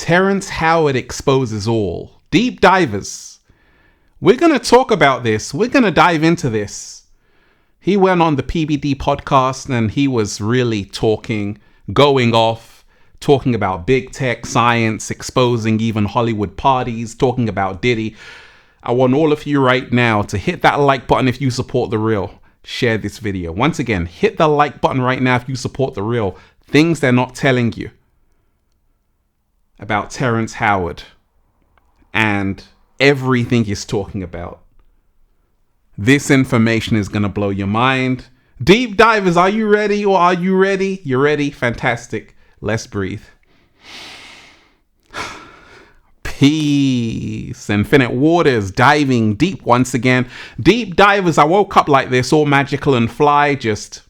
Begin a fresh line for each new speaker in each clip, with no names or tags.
Terrence Howard exposes all. Deep divers. We're going to talk about this. We're going to dive into this. He went on the PBD podcast and he was really going off, talking about big tech, science, exposing even Hollywood parties, talking about Diddy. I want all of you right now to hit that like button if you support The Real. Share this video. Once again, hit the like button right now if you support The Real. Things they're not telling you about Terrence Howard and everything he's talking about. This information is going to blow your mind. Deep divers, are you ready or are you ready? You're ready? Fantastic. Let's breathe. Peace. Infinite waters, diving deep once again. Deep divers, I woke up like this, all magical and fly, just...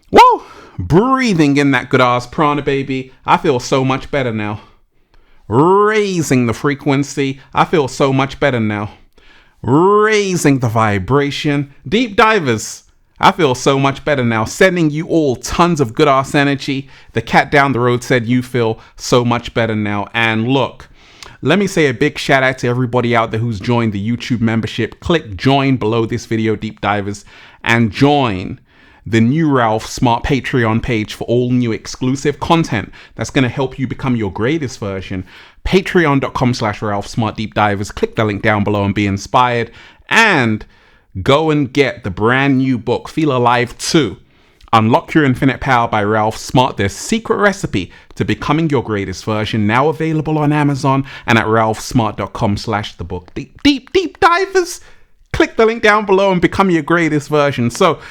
whoa! Breathing in that good ass prana, baby. I feel so much better now. Raising the frequency. I feel so much better now. Raising the vibration. Deep divers. I feel so much better now. Sending you all tons of good ass energy. The cat down the road said you feel so much better now. And look, let me say a big shout out to everybody out there who's joined the YouTube membership. Click join below this video, deep divers, and join the new Ralph Smart Patreon page for all new exclusive content that's going to help you become your greatest version. Patreon.com/Ralph Smart Deep Divers. Click the link down below and be inspired. And go and get the brand new book, Feel Alive 2. Unlock Your Infinite Power by Ralph Smart. Their secret recipe to becoming your greatest version. Now available on Amazon and at ralphsmart.com/thebook. Deep divers. Click the link down below and become your greatest version. So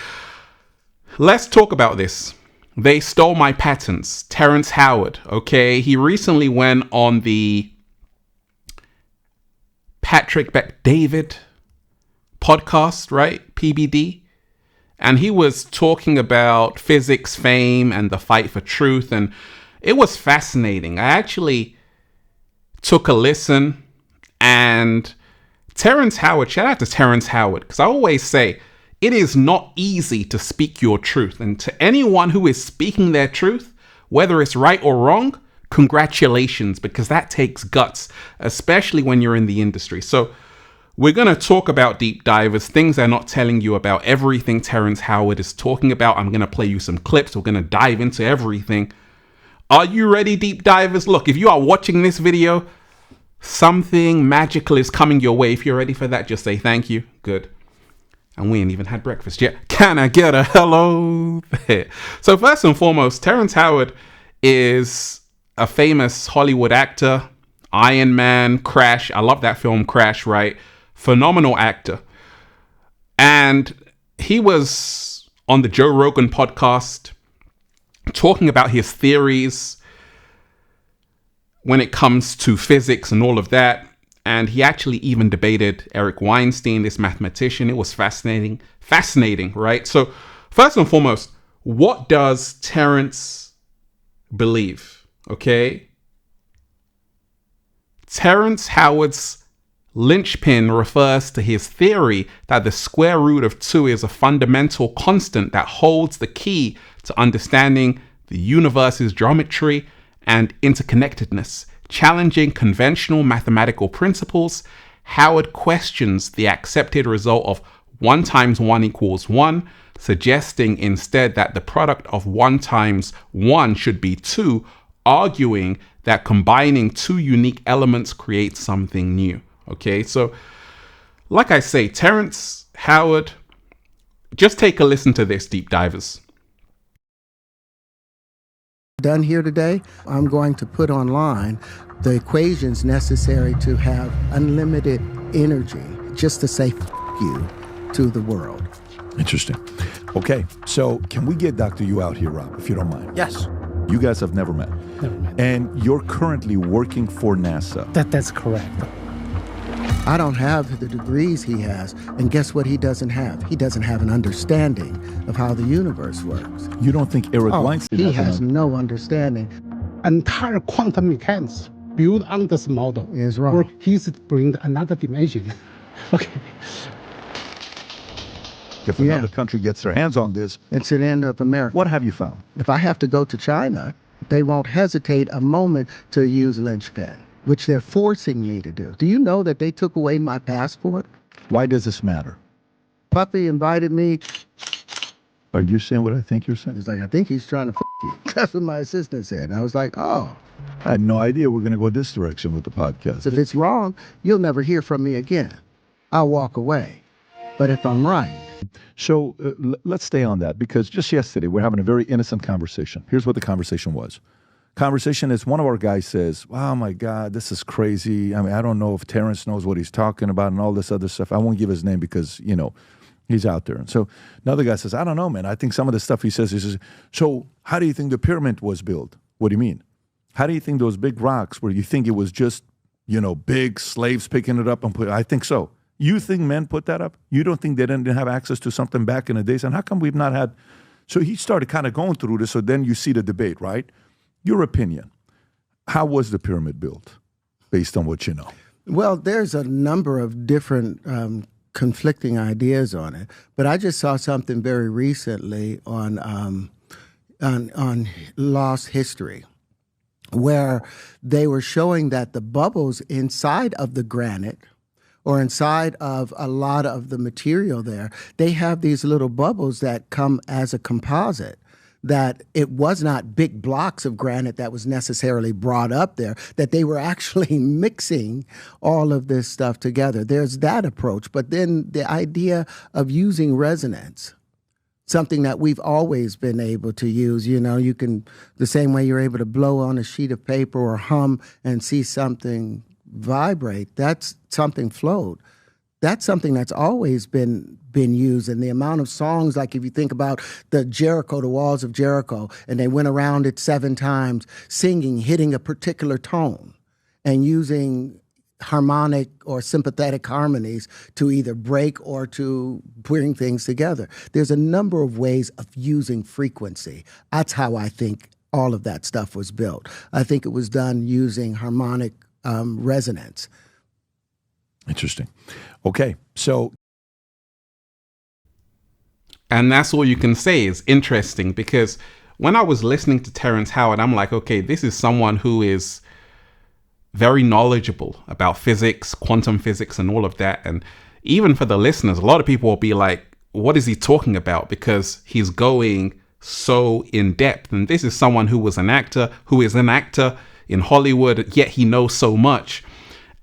let's talk about this. They stole my patents. Terrence Howard, okay? He recently went on the Patrick Bet-David podcast, right? PBD. And he was talking about physics, fame, and the fight for truth. And it was fascinating. I actually took a listen. And Terrence Howard, shout out to Terrence Howard, because I always say, it is not easy to speak your truth. And to anyone who is speaking their truth, whether it's right or wrong, congratulations, because that takes guts, especially when you're in the industry. So we're going to talk about deep divers, things they're not telling you about, everything Terrence Howard is talking about. I'm going to play you some clips. We're going to dive into everything. Are you ready, deep divers? Look, if you are watching this video, something magical is coming your way. If you're ready for that, just say thank you. Good. And we ain't even had breakfast yet. Can I get a hello there? So first and foremost, Terrence Howard is a famous Hollywood actor. Iron Man, Crash. I love that film, Crash, right? Phenomenal actor. And he was on the Joe Rogan podcast talking about his theories when it comes to physics and all of that. And he actually even debated Eric Weinstein, this mathematician. It was fascinating, right? So first and foremost, what does Terrence believe? Okay. Terrence Howard's linchpin refers to his theory that the square root of 2 is a fundamental constant that holds the key to understanding the universe's geometry and interconnectedness. Challenging conventional mathematical principles, Howard questions the accepted result of 1 times 1 equals 1, suggesting instead that the product of 1 times 1 should be 2, arguing that combining 2 unique elements creates something new. Okay, so like I say, Terrence Howard, just take a listen to this, deep divers.
Done here today, I'm going to put online the equations necessary to have unlimited energy, just to say you to the world.
Interesting. Okay, so can we get Dr. Yu out here, Rob, if you don't mind?
Yes.
You guys have never met.
Never met.
And you're currently working for NASA.
That's correct.
I don't have the degrees he has, and guess what he doesn't have? He doesn't have an understanding of how the universe works.
You don't think Eric Weinstein
he has no understanding.
Entire quantum mechanics built on this model
Is right.
Or he's bring another dimension. Okay.
If another country gets their hands on this,
It's an end of America.
what have you found?
If I have to go to China They won't hesitate a moment to use linchpin, which they're forcing me to do. Do you know that they took away my passport?
Why does this matter?
Puppy invited me.
Are you saying what I think you're saying?
He's like, I think he's trying to you. That's what my assistant said. And I was like, oh.
I had no idea we're going to go this direction with the podcast.
If it's wrong, you'll never hear from me again. I'll walk away. But if I'm right.
So let's stay on that, because just yesterday we're having a very innocent conversation. Here's what the conversation was. Conversation is, one of our guys says, oh my God, this is crazy. I mean, I don't know if Terrence knows what he's talking about and all this other stuff. I won't give his name because, you know, he's out there. And so another guy says, I don't know, man. I think some of the stuff he says, so how do you think the pyramid was built? What do you mean? How do you think those big rocks, where you think it was just, you know, big slaves picking it up and put it? I think so. You think men put that up? You don't think they didn't have access to something back in the days? And how come we've not had? So he started kind of going through this. So then you see the debate, right? Your opinion. How was the pyramid built based on what you know? Well,
there's a number of different conflicting ideas on it. But I just saw something very recently on Lost History, where they were showing that the bubbles inside of the granite, or inside of a lot of the material there, they have these little bubbles that come as a composite, that it was not big blocks of granite that was necessarily brought up there, that they were actually mixing all of this stuff together. There's that approach. But then the idea of using resonance, something that we've always been able to use. You know, you can, the same way you're able to blow on a sheet of paper or hum and see something vibrate, that's something float. That's something that's always been used. And the amount of songs, like if you think about the walls of Jericho, and they went around it 7 times, singing, hitting a particular tone, and using harmonic or sympathetic harmonies to either break or to bring things together. There's a number of ways of using frequency. That's how I think all of that stuff was built. I think it was done using harmonic resonance.
Interesting. Okay, so.
And that's all you can say is interesting, because when I was listening to Terrence Howard, I'm like, okay, this is someone who is very knowledgeable about physics, quantum physics, and all of that. And even for the listeners, a lot of people will be like, what is he talking about? Because he's going so in depth. And this is someone who is an actor in Hollywood, yet he knows so much.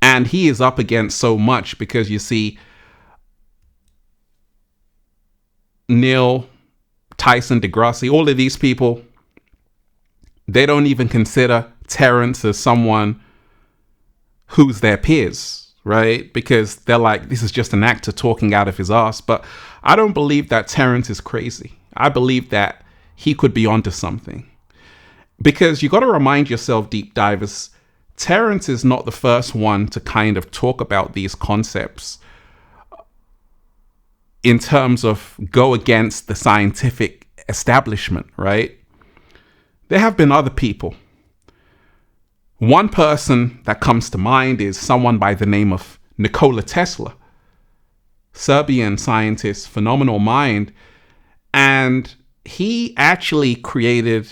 And he is up against so much, because you see Neil, Tyson, DeGrasse, all of these people, they don't even consider Terrence as someone who's their peers, right? Because they're like, this is just an actor talking out of his ass. But I don't believe that Terrence is crazy. I believe that he could be onto something. Because you got to remind yourself, deep divers, Terrence is not the first one to kind of talk about these concepts in terms of go against the scientific establishment, right? There have been other people. One person that comes to mind is someone by the name of Nikola Tesla, Serbian scientist, phenomenal mind. And he actually created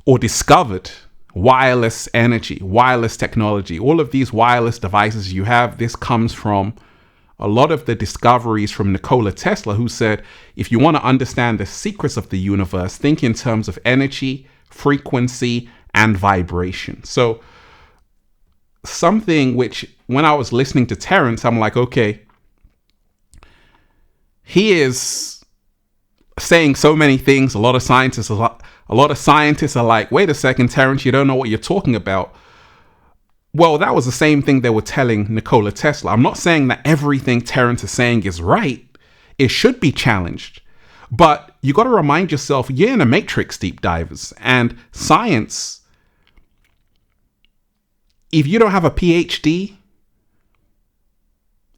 or discovered wireless energy, wireless technology. All of these wireless devices you have, this comes from a lot of the discoveries from Nikola Tesla, who said, if you want to understand the secrets of the universe, think in terms of energy, frequency, and vibration. So something which, when I was listening to Terrence, I'm like, okay, he is saying so many things. A lot of scientists are like, wait a second, Terrence, you don't know what you're talking about. Well, that was the same thing they were telling Nikola Tesla. I'm not saying that everything Terrence is saying is right. It should be challenged. But you got to remind yourself, you're in a matrix, deep divers. And science, if you don't have a PhD,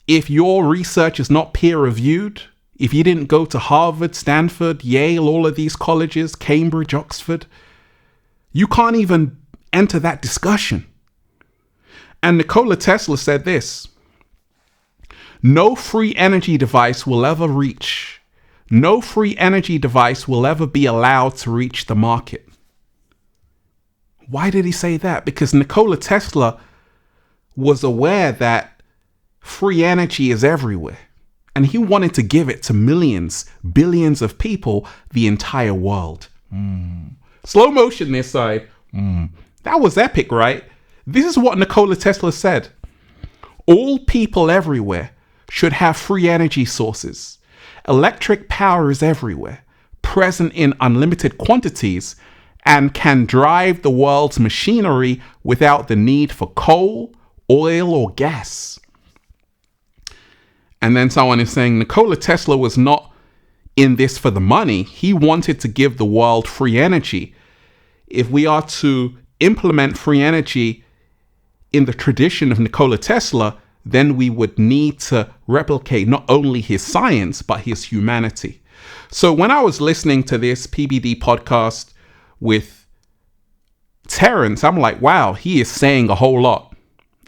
if your research is not peer reviewed, if you didn't go to Harvard, Stanford, Yale, all of these colleges, Cambridge, Oxford, you can't even enter that discussion. And Nikola Tesla said this: no free energy device will ever be allowed to reach the market. Why did he say that? Because Nikola Tesla was aware that free energy is everywhere. And he wanted to give it to millions, billions of people, the entire world. Slow motion this side. That was epic, right? This is what Nikola Tesla said. All people everywhere should have free energy sources. Electric power is everywhere, present in unlimited quantities, and can drive the world's machinery without the need for coal, oil, or gas. And then someone is saying Nikola Tesla was not in this for the money. He wanted to give the world free energy. If we are to implement free energy in the tradition of Nikola Tesla, then we would need to replicate not only his science, but his humanity. So when I was listening to this PBD podcast with Terrence, I'm like, wow, he is saying a whole lot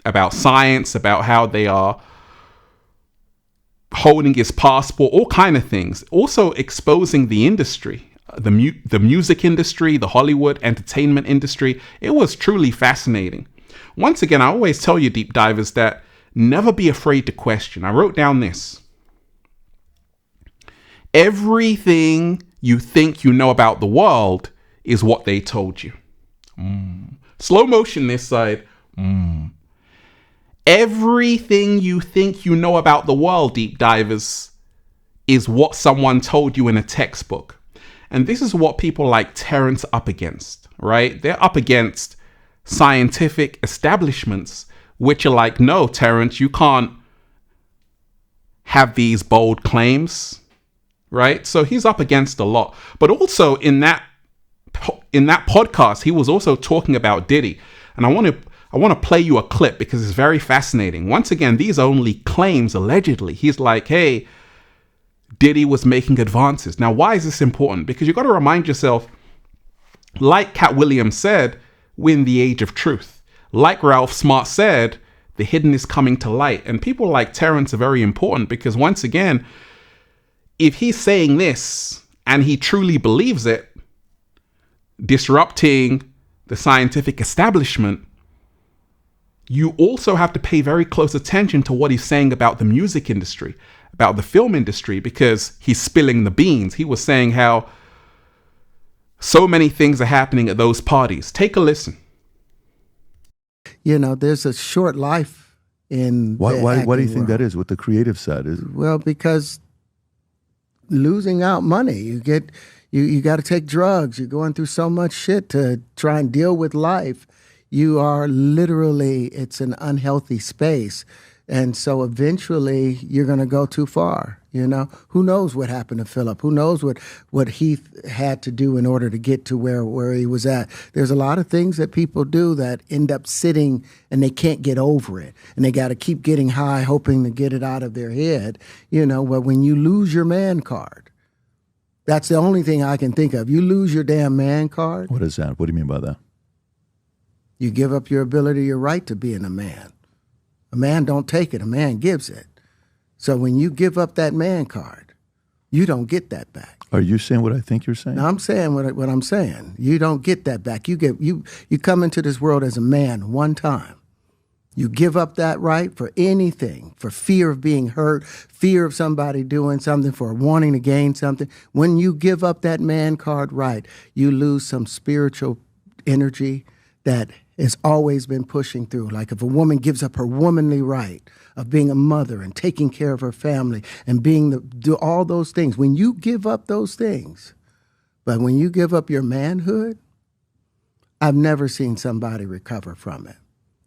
about science, about how they are holding his passport, all kind of things. Also exposing the industry, the music industry, the Hollywood entertainment industry. It was truly fascinating. Once again, I always tell you, deep divers, that never be afraid to question. I wrote down this. Everything you think you know about the world is what they told you. Slow motion this side. Everything you think you know about the world, deep divers, is what someone told you in a textbook. And this is what people like Terrence are up against, right? They're up against scientific establishments, which are like, no, Terrence, you can't have these bold claims, right? So he's up against a lot. But also in that podcast, he was also talking about Diddy. And I want to play you a clip because it's very fascinating. Once again, these are only claims, allegedly. He's like, hey, Diddy was making advances. Now, why is this important? Because you've got to remind yourself, like Cat Williams said, we're in the age of truth. Like Ralph Smart said, the hidden is coming to light. And people like Terrence are very important because, once again, if he's saying this and he truly believes it, disrupting the scientific establishment, you also have to pay very close attention to what he's saying about the music industry, about the film industry, because he's spilling the beans. He was saying how so many things are happening at those parties. Take a listen.
You know, there's a short life in
Why do you think
world.
that is with the creative side?
Well, because losing out money, you got to take drugs. You're going through so much shit to try and deal with life. You are literally, it's an unhealthy space. And so eventually you're going to go too far. You know, who knows what happened to Philip? Who knows what he had to do in order to get to where he was at? There's a lot of things that people do that end up sitting and they can't get over it. And they got to keep getting high, hoping to get it out of their head. You know, but when you lose your man card, that's the only thing I can think of. You lose your damn man card.
What is that? What do you mean by that?
You give up your ability, your right to being a man. A man don't take it, a man gives it. So when you give up that man card, you don't get that back.
Are you saying what I think you're saying?
No, I'm saying what I'm saying. You don't get that back. You come into this world as a man one time. You give up that right for anything, for fear of being hurt, fear of somebody doing something, for wanting to gain something. When you give up that man card right, you lose some spiritual energy that has always been pushing through. Like if a woman gives up her womanly right of being a mother and taking care of her family and do all those things, when you give up those things, but when you give up your manhood, I've never seen somebody recover from it.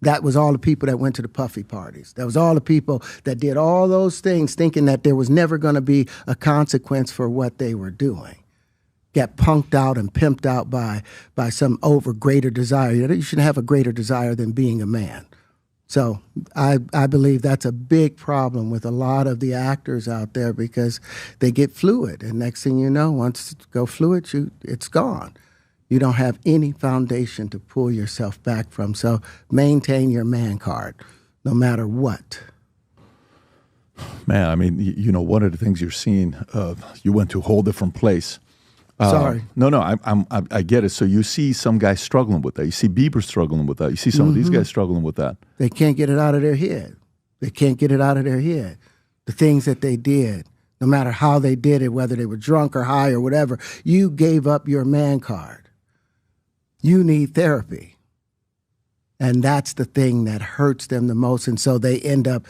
That was all the people that went to the puffy parties. That was all the people that did all those things thinking that there was never going to be a consequence for what they were doing. Got punked out and pimped out by some greater desire. You shouldn't have a greater desire than being a man. So I believe that's a big problem with a lot of the actors out there because they get fluid. And next thing you know, once you go fluid, it's gone. You don't have any foundation to pull yourself back from. So maintain your man card, no matter what.
Man, I mean, you know, one of the things you're seeing, you went to a whole different place.
Sorry.
No, I get it. So you see some guys struggling with that. You see Bieber struggling with that. You see some of these guys struggling with that.
They can't get it out of their head. They can't get it out of their head. The things that they did, no matter how they did it, whether they were drunk or high or whatever, you gave up your man card. You need therapy. And that's the thing that hurts them the most. And so they end up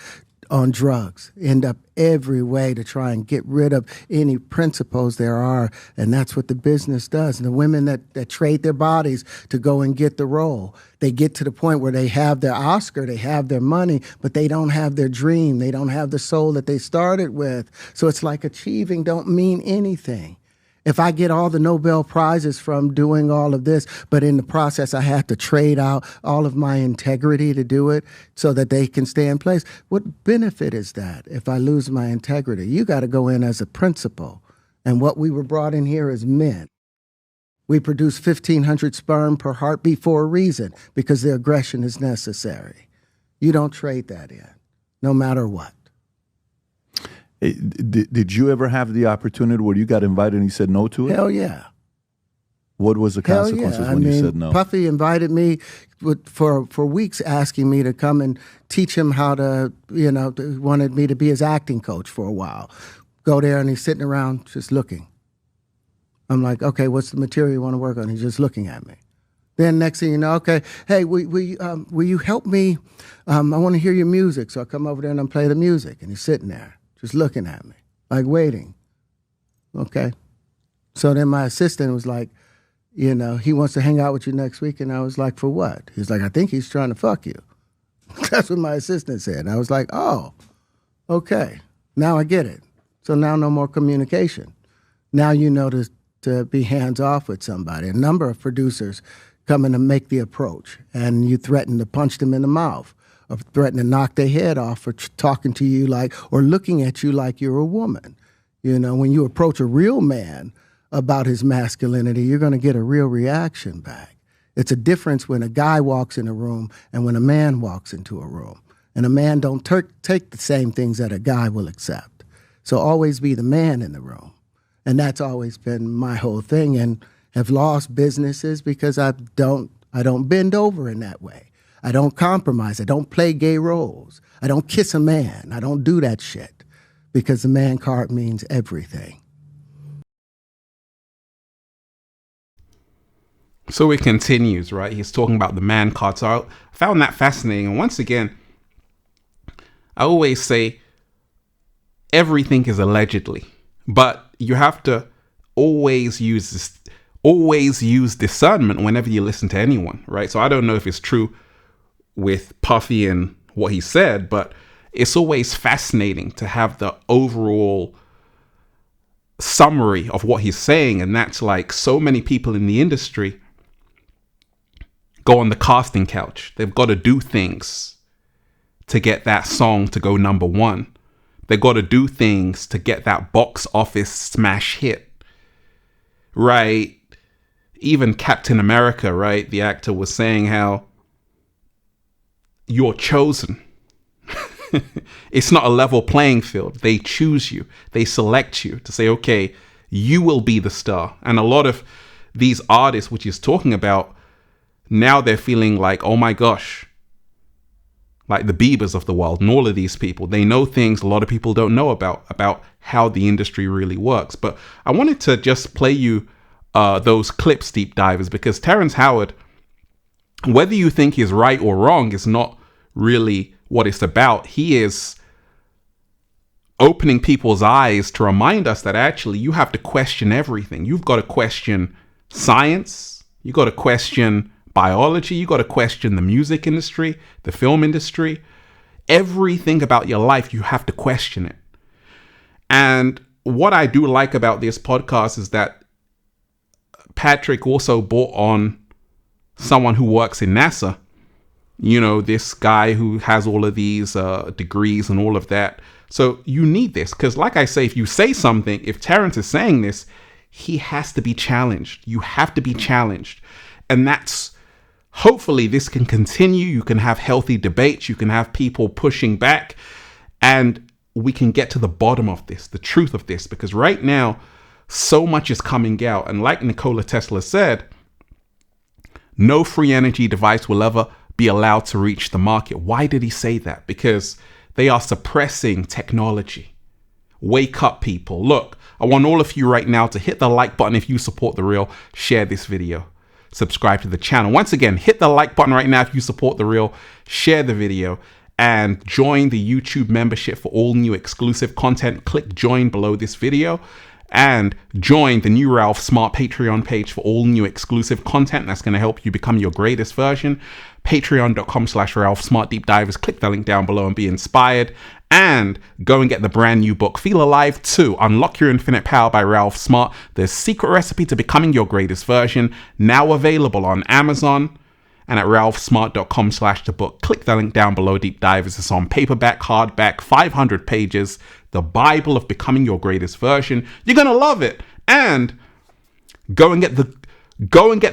on drugs, end up every way to try and get rid of any principles there are. And that's what the business does. And the women that trade their bodies to go and get the role, they get to the point where they have their Oscar, they have their money, but they don't have their dream. They don't have the soul that they started with. So it's like achieving don't mean anything. If I get all the Nobel Prizes from doing all of this, but in the process I have to trade out all of my integrity to do it so that they can stay in place, what benefit is that if I lose my integrity? You got to go in as a principal. And what we were brought in here as men. We produce 1,500 sperm per heartbeat for a reason, because the aggression is necessary. You don't trade that in, no matter what.
Did you ever have the opportunity where you got invited and you said no to it?
Hell yeah.
What was the consequences when you said no?
Puffy invited me for weeks, asking me to come and teach him how to, wanted me to be his acting coach for a while. Go there and he's sitting around just looking. I'm like, okay, what's the material you want to work on? He's just looking at me. Then next thing you know, okay, hey, will you help me? I want to hear your music. So I come over there and I play the music. And he's sitting there just looking at me, like waiting. Okay. So then my assistant was like, he wants to hang out with you next week. And I was like, for what? He's like, I think he's trying to fuck you. That's what my assistant said. And I was like, oh, okay. Now I get it. So now no more communication. Now you know to be hands off with somebody. A number of producers come in and make the approach, and you threaten to punch them in the mouth, or threaten to knock their head off for talking to you or looking at you like you're a woman. When you approach a real man about his masculinity, you're going to get a real reaction back. It's a difference when a guy walks in a room and when a man walks into a room. And a man don't take the same things that a guy will accept. So always be the man in the room. And that's always been my whole thing, and have lost businesses because I don't bend over in that way. I don't compromise. I don't play gay roles. I don't kiss a man. I don't do that shit, because the man card means everything.
So it continues, right? He's talking about the man card. So I found that fascinating. And once again, I always say everything is allegedly, but you have to always use discernment whenever you listen to anyone, right? So I don't know if it's true with Puffy and what he said, but it's always fascinating to have the overall summary of what he's saying. And that's like, so many people in the industry go on the casting couch. They've got to do things to get that song to go number one. They got to do things to get that box office smash hit, right? Even Captain America, right? The actor was saying how you're chosen. It's not a level playing field. They choose you. They select you to say, okay, you will be the star. And a lot of these artists, which he's talking about, now they're feeling like, oh my gosh, like the Biebers of the world and all of these people, they know things a lot of people don't know about how the industry really works. But I wanted to just play you those clips, deep divers, because Terrence Howard, whether you think he's right or wrong, is not really what it's about. He is opening people's eyes to remind us that actually you have to question everything. You've got to question science. You got to question biology. You got to question the music industry, the film industry. Everything about your life, you have to question it. And what I do like about this podcast is that Patrick also brought on someone who works in NASA. This guy who has all of these degrees and all of that. So you need this, because like I say, if you say something, if Terrence is saying this, he has to be challenged. You have to be challenged. And that's, hopefully this can continue. You can have healthy debates. You can have people pushing back, and we can get to the bottom of this, the truth of this. Because right now, so much is coming out. And like Nikola Tesla said, no free energy device will ever be allowed to reach the market. Why did he say that? Because they are suppressing technology. Wake up, people. Look, I want all of you right now to hit the like button if you support The Real. Share this video. Subscribe to the channel. Once again, hit the like button right now if you support The Real. Share the video. And join the YouTube membership for all new exclusive content. Click join below this video. And join the new Ralph Smart Patreon page for all new exclusive content that's going to help you become your greatest version. Patreon.com/Ralph Smart Deep Divers. Click the link down below and be inspired. And go and get the brand new book, Feel Alive 2, Unlock Your Infinite Power by Ralph Smart. The secret recipe to becoming your greatest version. Now available on Amazon and at ralphsmart.com/the-book. Click the link down below, Deep Divers. It's on paperback, hardback, 500 pages. The Bible of becoming your greatest version. You're going to love it. And go and get the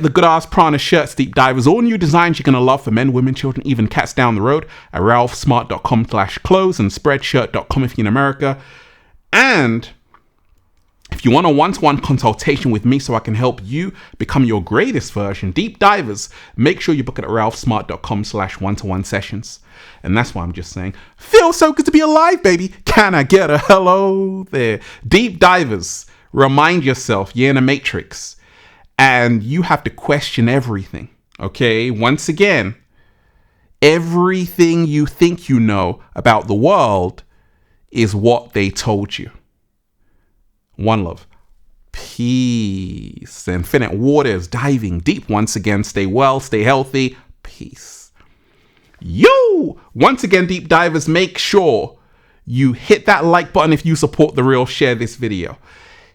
good ass Prana shirts, Deep Divers. All new designs you're going to love for men, women, children, even cats down the road at ralphsmart.com/clothes and spreadshirt.com if you're in America. And if you want a one-to-one consultation with me so I can help you become your greatest version, Deep Divers, make sure you book it at ralphsmart.com/one-to-one sessions. And that's why I'm just saying, feels so good to be alive, baby. Can I get a hello there? Deep Divers, remind yourself you're in a matrix and you have to question everything. Okay, once again, everything you think you know about the world is what they told you. One love. Peace. Infinite waters, diving deep once again. Stay well, stay healthy. Peace. Yo! Once again, Deep Divers, make sure you hit that like button if you support The Real. Share this video.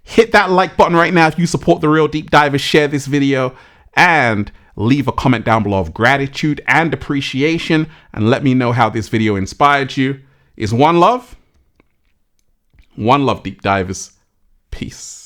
Hit that like button right now if you support The Real. Deep Divers, share this video. And leave a comment down below of gratitude and appreciation. And let me know how this video inspired you. Is one love? One love, Deep Divers. Peace.